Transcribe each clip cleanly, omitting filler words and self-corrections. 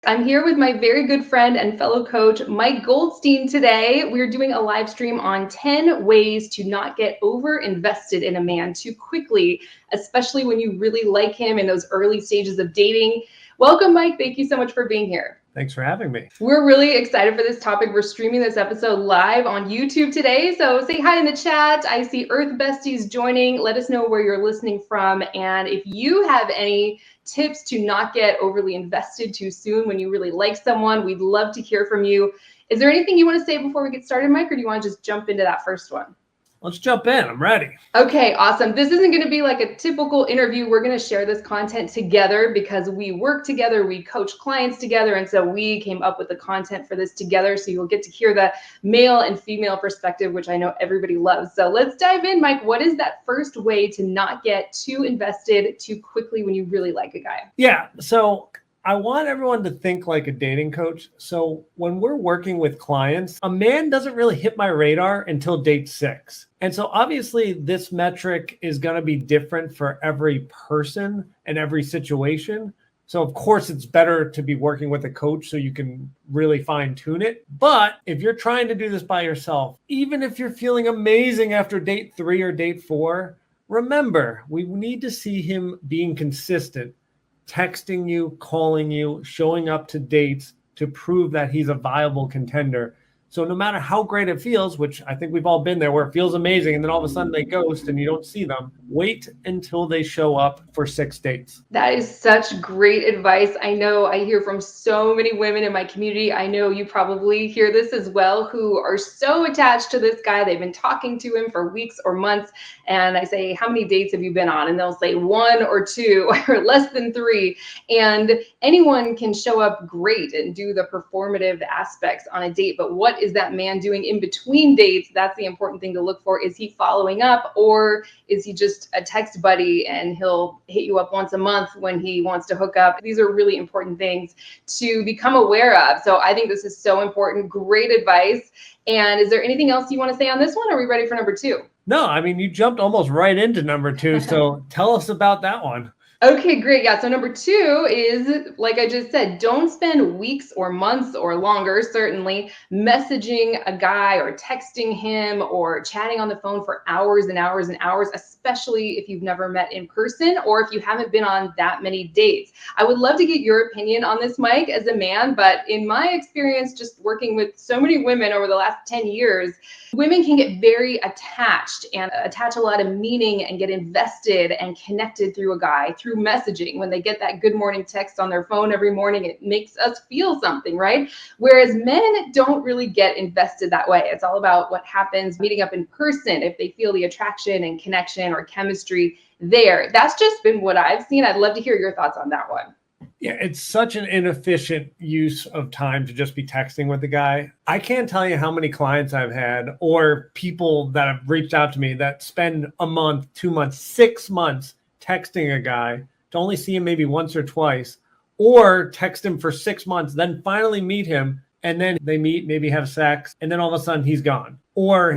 I'm here with my very good friend and fellow coach, Mike Goldstein today. We're doing a live stream on 10 ways to not get over invested in a man too quickly, especially when you really like him in those early stages of dating. Welcome, Mike. Thank you so much for being here. Thanks for having me. We're really excited for this topic. We're streaming this episode live on YouTube today. So say hi in the chat. I see Earth Besties joining. Let us know where you're listening from. And if you have any tips to not get overly invested too soon when you really like someone, we'd love to hear from you. Is there anything you want to say before we get started, Mike, or do you want to just jump into that first one? Let's jump in. I'm ready. Okay, awesome. This isn't going to be like a typical interview. We're going to share this content together because we work together, we coach clients together, and so we came up with the content for this together. So you'll get to hear the male and female perspective, which I know everybody loves. So let's dive in, Mike. What is that first way to not get too invested too quickly when you really like a guy? Yeah, so I want everyone to think like a dating coach. So when we're working with clients, a man doesn't really hit my radar until date 6. And so obviously this metric is going to be different for every person and every situation. So of course it's better to be working with a coach so you can really fine tune it. But if you're trying to do this by yourself, even if you're feeling amazing after date 3 or date 4, remember, we need to see him being consistent, texting you, calling you, showing up to dates to prove that he's a viable contender. So no matter how great it feels, which I think we've all been there, where it feels amazing, and then all of a sudden they ghost and you don't see them, wait until they show up for 6 dates. That is such great advice. I know I hear from so many women in my community. I know you probably hear this as well, who are so attached to this guy. They've been talking to him for weeks or months. And I say, how many dates have you been on? And they'll say 1 or 2 or less than 3. And anyone can show up great and do the performative aspects on a date. But what is that man doing in between dates? That's the important thing to look for. Is he following up, or is he just a text buddy and he'll hit you up once a month when he wants to hook up? These are really important things to become aware of. So I think this is so important. Great advice. And is there anything else you want to say on this one? Are we ready for number 2? No, I mean, you jumped almost right into number 2. So tell us about that one. Okay, great. Yeah. So number 2 is, like I just said, don't spend weeks or months or longer, certainly, messaging a guy or texting him or chatting on the phone for hours and hours and hours, especially if you've never met in person or if you haven't been on that many dates. I would love to get your opinion on this, Mike, as a man, but in my experience, just working with so many women over the last 10 years, women can get very attached and attach a lot of meaning and get invested and connected through a guy, through messaging. When they get that good morning text on their phone every morning, it makes us feel something, right? Whereas men don't really get invested that way. It's all about what happens meeting up in person, if they feel the attraction and connection or chemistry there. That's just been what I've seen. I'd love to hear your thoughts on that one. Yeah, it's such an inefficient use of time to just be texting with the guy. I can't tell you how many clients I've had or people that have reached out to me that spend a month, 2 months, 6 months texting a guy to only see him maybe once or twice, or text him for 6 months, then finally meet him, and then they meet, maybe have sex, and then all of a sudden he's gone. Or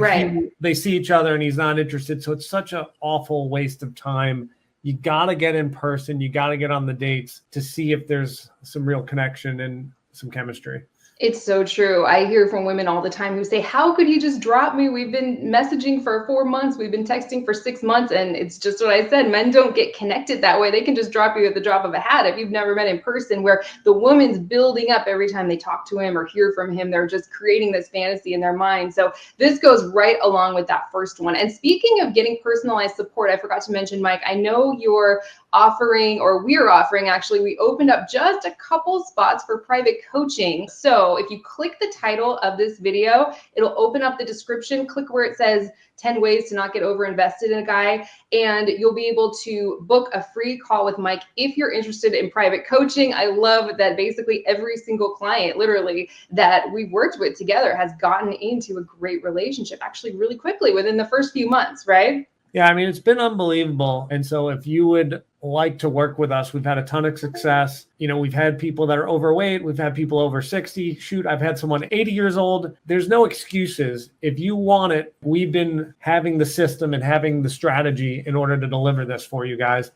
they see each other and he's not interested. So it's such an awful waste of time. You got to get in person. You got to get on the dates to see if there's some real connection and some chemistry. It's so true. I hear from women all the time who say, how could he just drop me? We've been messaging for 4 months. We've been texting for 6 months. And it's just what I said. Men don't get connected that way. They can just drop you at the drop of a hat if you've never met in person, where the woman's building up every time they talk to him or hear from him. They're just creating this fantasy in their mind. So this goes right along with that first one. And speaking of getting personalized support, I forgot to mention, Mike, I know you're offering, or we're offering, actually, we opened up just a couple spots for private coaching. So if you click the title of this video, it'll open up the description. Click where it says 10 ways to not get over invested in a guy, and you'll be able to book a free call with Mike if you're interested in private coaching. I love that basically every single client, literally, that we've worked with together has gotten into a great relationship actually really quickly within the first few months, right? Yeah, I mean, it's been unbelievable. And so if you would like to work with us, we've had a ton of success. You know, we've had people that are overweight. We've had people over 60. Shoot, I've had someone 80 years old. There's no excuses. If you want it, we've been having the system and having the strategy in order to deliver this for you guys.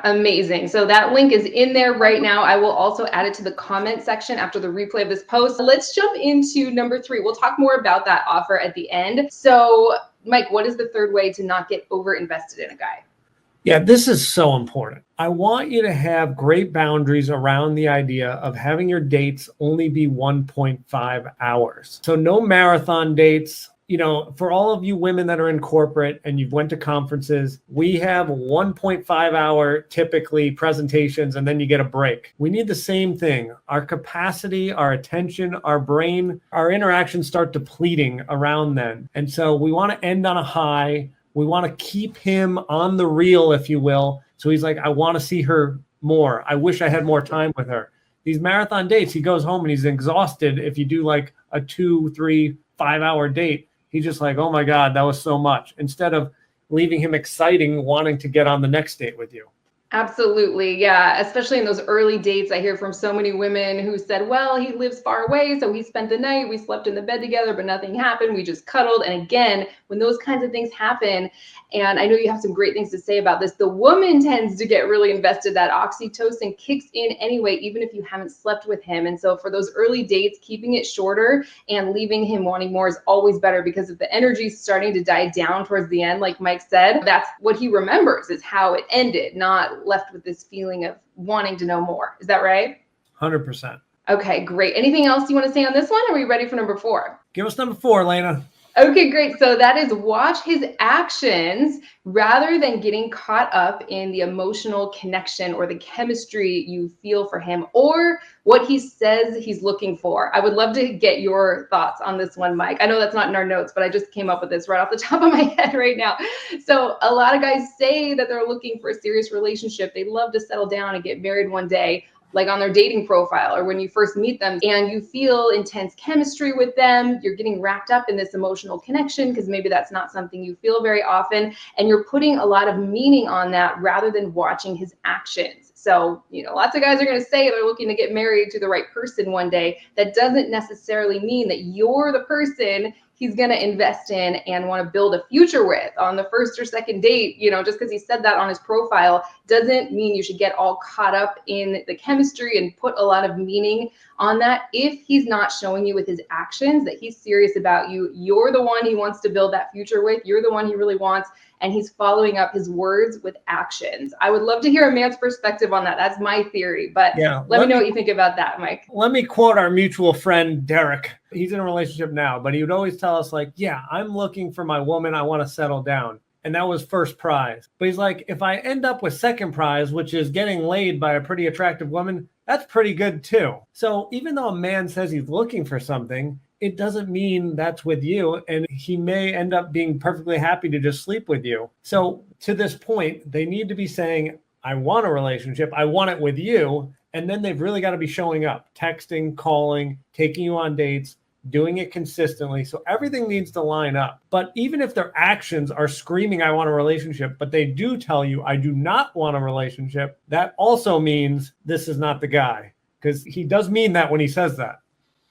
Amazing. So that link is in there right now. I will also add it to the comment section after the replay of this post. Let's jump into number 3. We'll talk more about that offer at the end. So Mike, what is the third way to not get over invested in a guy? Yeah, this is so important. I want you to have great boundaries around the idea of having your dates only be 1.5 hours. So no marathon dates. You know, for all of you women that are in corporate and you've went to conferences, we have 1.5 hour typically presentations, and then you get a break. We need the same thing. Our capacity, our attention, our brain, our interactions start depleting around then. And so we want to end on a high. We want to keep him on the reel, if you will. So he's like, I want to see her more. I wish I had more time with her. These marathon dates, he goes home and he's exhausted. If you do like a 2, 3, 5 hour date, he's just like, oh my God, that was so much. Instead of leaving him exciting, wanting to get on the next date with you. Absolutely. Yeah. Especially in those early dates, I hear from so many women who said, well, he lives far away. So he spent the night, we slept in the bed together, but nothing happened. We just cuddled. And again, when those kinds of things happen, and I know you have some great things to say about this, the woman tends to get really invested. That oxytocin kicks in anyway, even if you haven't slept with him. And so for those early dates, keeping it shorter and leaving him wanting more is always better, because if the energy is starting to die down towards the end, like Mike said, that's what he remembers, is how it ended, not left with this feeling of wanting to know more. Is that right? 100%. Okay, great. Anything else you want to say on this one? Are we ready for number 4? Give us number 4, Helena. Okay, great. So that is watch his actions rather than getting caught up in the emotional connection or the chemistry you feel for him or what he says he's looking for. I would love to get your thoughts on this one, Mike. I know that's not in our notes, but I just came up with this right off the top of my head right now. So a lot of guys say that they're looking for a serious relationship. They love to settle down and get married one day, like on their dating profile or when you first meet them, and you feel intense chemistry with them. You're getting wrapped up in this emotional connection because maybe that's not something you feel very often. And you're putting a lot of meaning on that rather than watching his actions. So, you know, lots of guys are going to say they're looking to get married to the right person one day. That doesn't necessarily mean that you're the person he's going to invest in and want to build a future with on the first or second date. You know, just because he said that on his profile doesn't mean you should get all caught up in the chemistry and put a lot of meaning on that. If he's not showing you with his actions that he's serious about you, you're the one he wants to build that future with, you're the one he really wants, and he's following up his words with actions. I would love to hear a man's perspective on that. That's my theory, but yeah, let me know what you think about that, Mike. Let me quote our mutual friend, Derek. He's in a relationship now, but he would always tell us like, yeah, I'm looking for my woman. I want to settle down. And that was first prize. But he's like, if I end up with second prize, which is getting laid by a pretty attractive woman, that's pretty good too. So even though a man says he's looking for something, it doesn't mean that's with you. And he may end up being perfectly happy to just sleep with you. So to this point, they need to be saying, I want a relationship. I want it with you. And then they've really got to be showing up, texting, calling, taking you on dates, doing it consistently. So everything needs to line up. But even if their actions are screaming, I want a relationship, but they do tell you, I do not want a relationship, that also means this is not the guy, because he does mean that when he says that.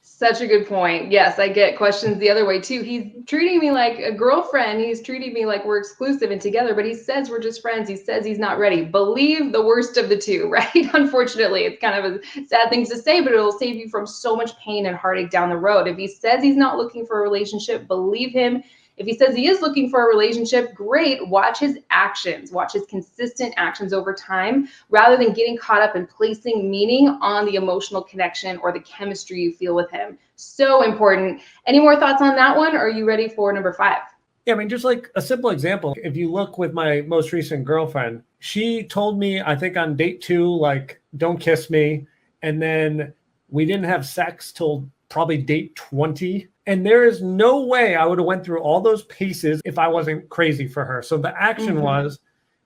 Such a good point. Yes, I get questions the other way too. He's treating me like a girlfriend. He's treating me like we're exclusive and together, but he says we're just friends. He says he's not ready. Believe the worst of the two, right? Unfortunately, it's kind of a sad thing to say, but it'll save you from so much pain and heartache down the road. If he says he's not looking for a relationship, believe him. If he says he is looking for a relationship, great. Watch his actions. Watch his consistent actions over time rather than getting caught up in placing meaning on the emotional connection or the chemistry you feel with him. So important. Any more thoughts on that one? Or are you ready for number 5? Yeah, I mean, just like a simple example. If you look with my most recent girlfriend, she told me, I think on date 2, like, don't kiss me. And then we didn't have sex till probably date 20. And there is no way I would have went through all those paces if I wasn't crazy for her. So the action was,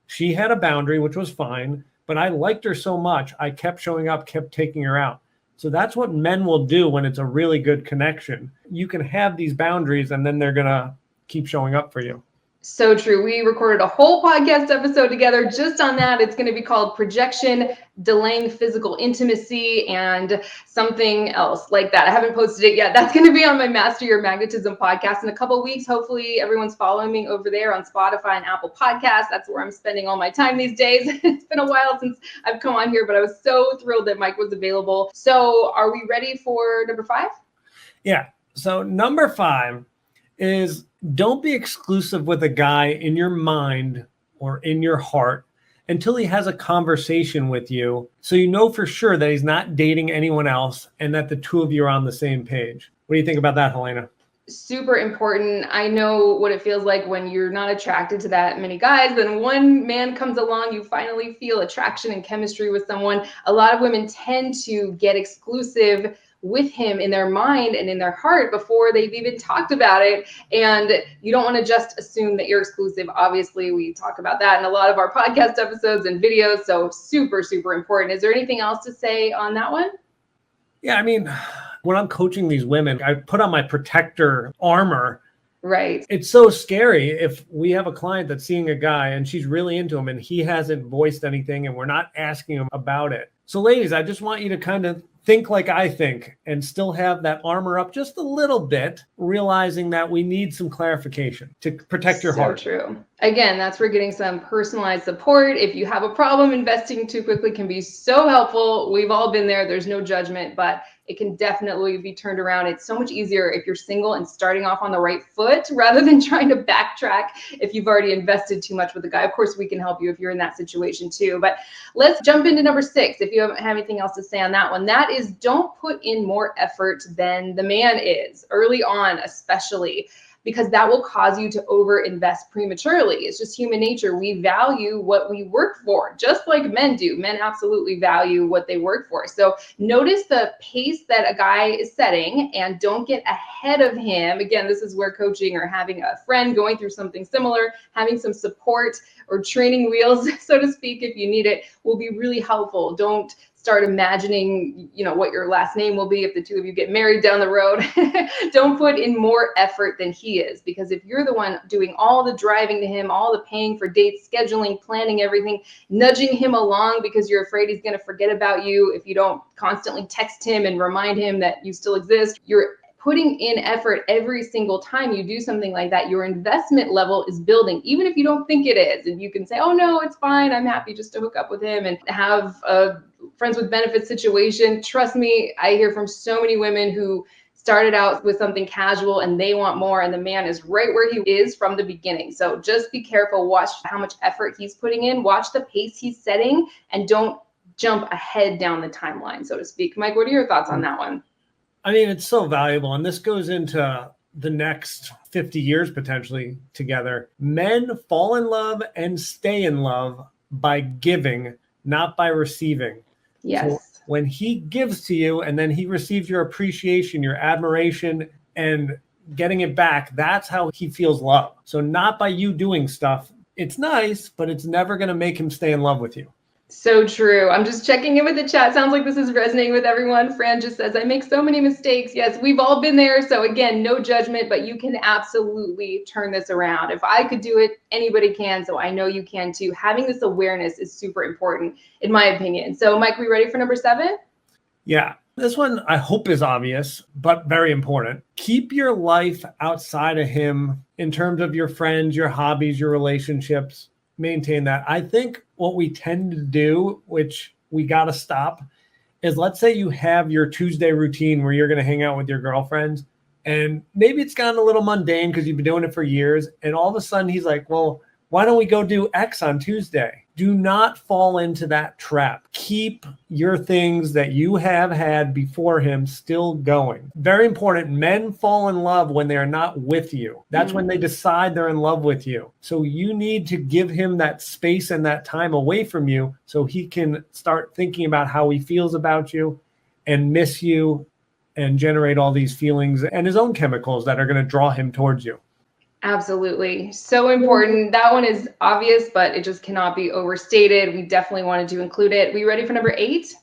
she had a boundary, which was fine, but I liked her so much, I kept showing up, kept taking her out. So that's what men will do when it's a really good connection. You can have these boundaries and then they're going to keep showing up for you. So true. We recorded a whole podcast episode together just on that. It's going to be called Projection, Delaying Physical Intimacy, and something else like that. I haven't posted it yet. That's going to be on my Master Your Magnetism podcast in a couple of weeks. Hopefully everyone's following me over there on Spotify and Apple Podcasts. That's where I'm spending all my time these days. It's been a while since I've come on here, but I was so thrilled that Mike was available. So are we ready for number 5? Yeah. So number 5 is don't be exclusive with a guy in your mind or in your heart until he has a conversation with you, so you know for sure that he's not dating anyone else and that the two of you are on the same page. What do you think about that, Helena? Super important. I know what it feels like when you're not attracted to that many guys. Then one man comes along, you finally feel attraction and chemistry with someone. A lot of women tend to get exclusive with him in their mind and in their heart before they've even talked about it. And you don't want to just assume that you're exclusive. Obviously, we talk about that in a lot of our podcast episodes and videos. So super, super important. Is there anything else to say on that one? Yeah, I mean, when I'm coaching these women, I put on my protector armor. Right. It's so scary if we have a client that's seeing a guy and she's really into him and he hasn't voiced anything and we're not asking him about it. So ladies, I just want you to kind of think like I think and still have that armor up just a little bit, realizing that we need some clarification to protect your heart. So true. Again, that's where getting some personalized support. If you have a problem, investing too quickly can be so helpful. We've all been there. There's no judgment, but it can definitely be turned around. It's so much easier if you're single and starting off on the right foot rather than trying to backtrack if you've already invested too much with a guy. Of course, we can help you if you're in that situation too. But let's jump into number 6. If you don't have anything else to say on that one, that is don't put in more effort than the man is early on, especially, because that will cause you to overinvest prematurely. It's just human nature. We value what we work for, just like men do. Men absolutely value what they work for. So notice the pace that a guy is setting and don't get ahead of him. Again, this is where coaching or having a friend going through something similar, having some support or training wheels, so to speak, if you need it, will be really helpful. Don't start imagining, what your last name will be if the two of you get married down the road. Don't put in more effort than he is, because if you're the one doing all the driving to him, all the paying for dates, scheduling, planning everything, nudging him along because you're afraid he's going to forget about you if you don't constantly text him and remind him that you still exist, you're putting in effort every single time you do something like that. Your investment level is building, even if you don't think it is. And you can say, oh no, it's fine, I'm happy just to hook up with him and have a friends with benefits situation. Trust me, I hear from so many women who started out with something casual and they want more, and the man is right where he is from the beginning. So just be careful, watch how much effort he's putting in, watch the pace he's setting, and don't jump ahead down the timeline, so to speak. Mike, what are your thoughts on that one? I mean, it's so valuable. And this goes into the next 50 years potentially together. Men fall in love and stay in love by giving, not by receiving. Yes. So when he gives to you and then he receives your appreciation, your admiration, and getting it back, that's how he feels love. So not by you doing stuff. It's nice, but it's never going to make him stay in love with you. So true. I'm just checking in with the chat. Sounds like this is resonating with everyone. Fran just says, I make so many mistakes. Yes, we've all been there. So again, no judgment, but you can absolutely turn this around. If I could do it, anybody can. So I know you can too. Having this awareness is super important, in my opinion. So Mike, we ready for number 7? Yeah. This one I hope is obvious, but very important. Keep your life outside of him in terms of your friends, your hobbies, your relationships. Maintain that. I think what we tend to do, which we got to stop, is let's say you have your Tuesday routine where you're going to hang out with your girlfriends, and maybe it's gotten a little mundane because you've been doing it for years. And all of a sudden he's like, well, why don't we go do X on Tuesday? Do not fall into that trap. Keep your things that you have had before him still going. Very important. Men fall in love when they are not with you. That's when they decide they're in love with you. So you need to give him that space and that time away from you so he can start thinking about how he feels about you and miss you and generate all these feelings and his own chemicals that are going to draw him towards you. Absolutely. So important. That one is obvious, but it just cannot be overstated. We definitely wanted to include it. We ready for number 8?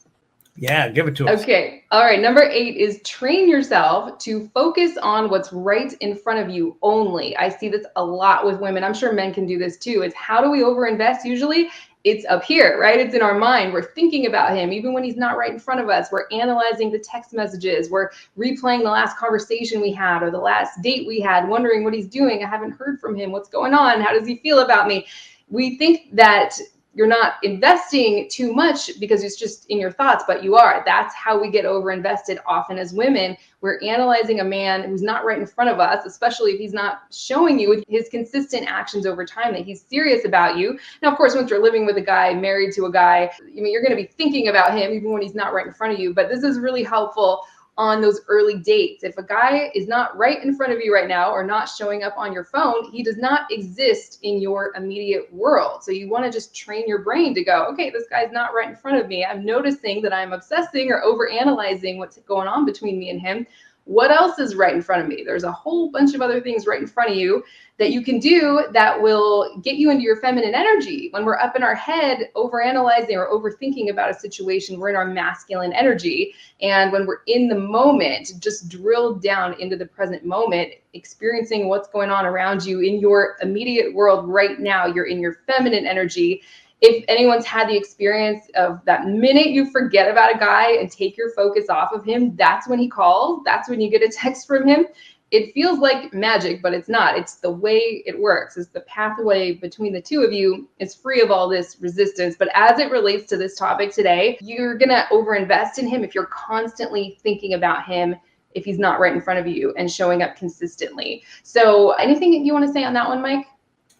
Yeah, give it to us. Okay. All right. Number 8 is train yourself to focus on what's right in front of you only. I see this a lot with women. I'm sure men can do this too. It's how do we overinvest usually? It's up here, right? It's in our mind. We're thinking about him even when he's not right in front of us. We're analyzing the text messages. We're replaying the last conversation we had or the last date we had, wondering what he's doing. I haven't heard from him. What's going on? How does he feel about me? We think that you're not investing too much because it's just in your thoughts, but you are. That's how we get overinvested often as women. We're analyzing a man who's not right in front of us, especially if he's not showing you with his consistent actions over time that he's serious about you. Now, of course, once you're living with a guy, married to a guy, you're going to be thinking about him even when he's not right in front of you. But this is really helpful on those early dates. If a guy is not right in front of you right now or not showing up on your phone, he does not exist in your immediate world. So you want to just train your brain to go, okay, this guy's not right in front of me. I'm noticing that I'm obsessing or overanalyzing what's going on between me and him. What else is right in front of me? There's a whole bunch of other things right in front of you that you can do that will get you into your feminine energy. When we're up in our head, overanalyzing or overthinking about a situation, we're in our masculine energy. And when we're in the moment, just drill down into the present moment, experiencing what's going on around you in your immediate world right now. You're in your feminine energy. If anyone's had the experience of that minute you forget about a guy and take your focus off of him, that's when he calls. That's when you get a text from him. It feels like magic, but it's not. It's the way it works. It's the pathway between the two of you. It's free of all this resistance. But as it relates to this topic today, you're going to overinvest in him if you're constantly thinking about him if he's not right in front of you and showing up consistently. So anything you want to say on that one, Mike?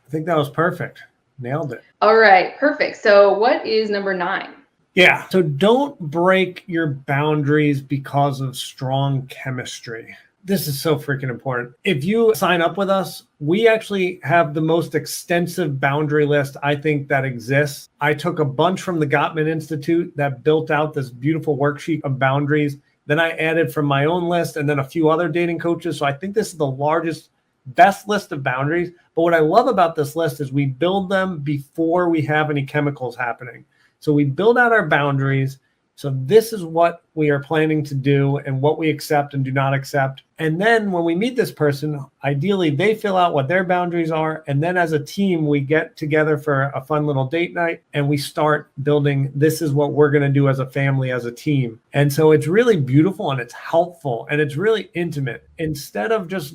I think that was perfect. Nailed it. All right, perfect. So what is number 9? Yeah. So don't break your boundaries because of strong chemistry. This is so freaking important. If you sign up with us, we actually have the most extensive boundary list I think that exists. I took a bunch from the Gottman Institute that built out this beautiful worksheet of boundaries. Then I added from my own list and then a few other dating coaches. So I think this is the largest, best list of boundaries. But what I love about this list is we build them before we have any chemicals happening. So we build out our boundaries. So this is what we are planning to do and what we accept and do not accept. And then when we meet this person, ideally they fill out what their boundaries are. And then as a team, we get together for a fun little date night and we start building, this is what we're going to do as a family, as a team. And so it's really beautiful and it's helpful and it's really intimate. Instead of just,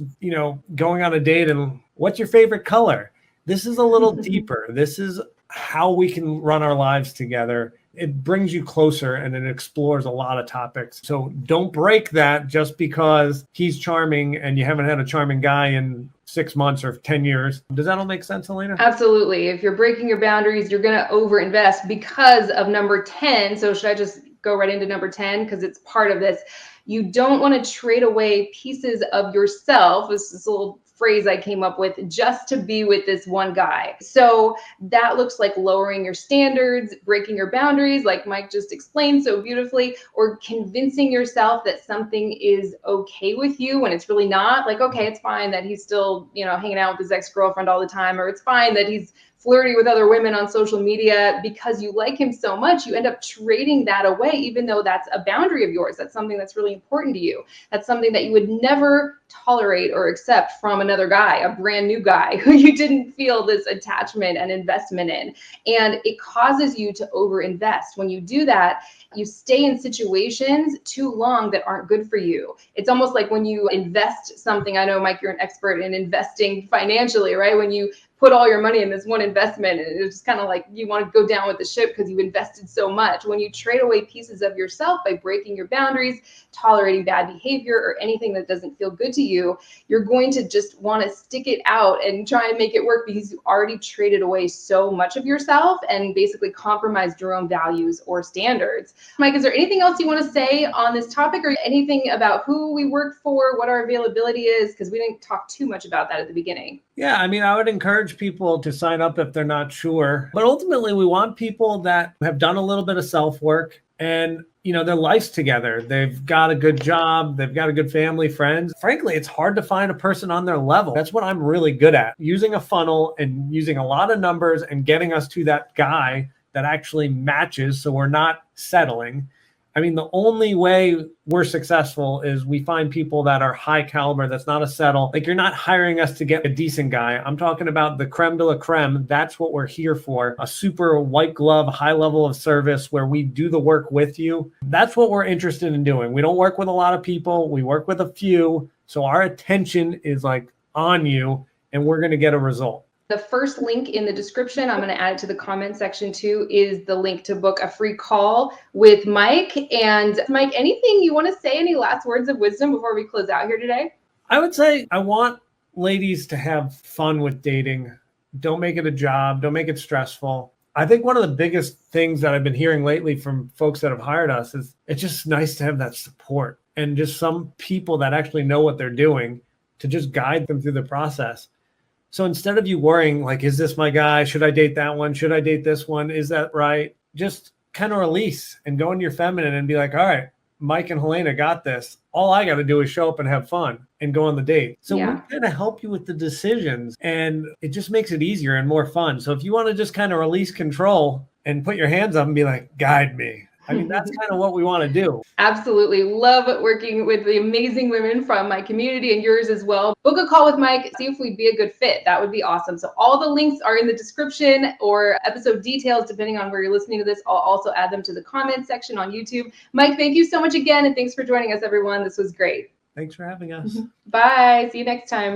going on a date and what's your favorite color? This is a little deeper. This is how we can run our lives together. It brings you closer and it explores a lot of topics. So don't break that just because he's charming and you haven't had a charming guy in 6 months or 10 years. Does that all make sense, Helena? Absolutely. If you're breaking your boundaries, you're going to overinvest because of number 10. So should I just go right into number 10? Because it's part of this. You don't want to trade away pieces of yourself. This is a little phrase I came up with, just to be with this one guy. So that looks like lowering your standards, breaking your boundaries, like Mike just explained so beautifully, or convincing yourself that something is okay with you when it's really not. Like, okay, it's fine that he's still, hanging out with his ex-girlfriend all the time, or it's fine that he's flirty with other women on social media. Because you like him so much, you end up trading that away, even though that's a boundary of yours. That's something that's really important to you. That's something that you would never tolerate or accept from another guy, a brand new guy who you didn't feel this attachment and investment in. And it causes you to overinvest. When you do that, you stay in situations too long that aren't good for you. It's almost like when you invest something. I know, Mike, you're an expert in investing financially, right? When you put all your money in this one investment, and it's just kind of like you want to go down with the ship because you invested so much. When you trade away pieces of yourself by breaking your boundaries, tolerating bad behavior, or anything that doesn't feel good to you, you're going to just want to stick it out and try and make it work because you already traded away so much of yourself and basically compromised your own values or standards. Mike, is there anything else you want to say on this topic, or anything about who we work for, what our availability is? Because we didn't talk too much about that at the beginning. Yeah, I would encourage people to sign up if they're not sure. But ultimately, we want people that have done a little bit of self-work and, their life's together. They've got a good job. They've got a good family, friends. Frankly, it's hard to find a person on their level. That's what I'm really good at, using a funnel and using a lot of numbers and getting us to that guy that actually matches. So we're not settling. I mean, the only way we're successful is we find people that are high caliber. That's not a settle. Like, you're not hiring us to get a decent guy. I'm talking about the creme de la creme. That's what we're here for. A super white glove, high level of service where we do the work with you. That's what we're interested in doing. We don't work with a lot of people. We work with a few. So our attention is like on you, and we're going to get a result. The first link in the description, I'm going to add it to the comment section too, is the link to book a free call with Mike. And Mike, anything you want to say, any last words of wisdom before we close out here today? I would say I want ladies to have fun with dating. Don't make it a job. Don't make it stressful. I think one of the biggest things that I've been hearing lately from folks that have hired us is it's just nice to have that support and just some people that actually know what they're doing to just guide them through the process. So instead of you worrying, like, is this my guy? Should I date that one? Should I date this one? Is that right? Just kind of release and go into your feminine and be like, all right, Mike and Helena got this. All I got to do is show up and have fun and go on the date. So we kind of help you with the decisions, and it just makes it easier and more fun. So if you want to just kind of release control and put your hands up and be like, guide me. I mean, that's kind of what we want to do. Absolutely. Love working with the amazing women from my community and yours as well. Book a call with Mike, see if we'd be a good fit. That would be awesome. So all the links are in the description, or episode details, depending on where you're listening to this. I'll also add them to the comment section on YouTube. Mike, thank you so much again. And thanks for joining us, everyone. This was great. Thanks for having us. Bye. See you next time.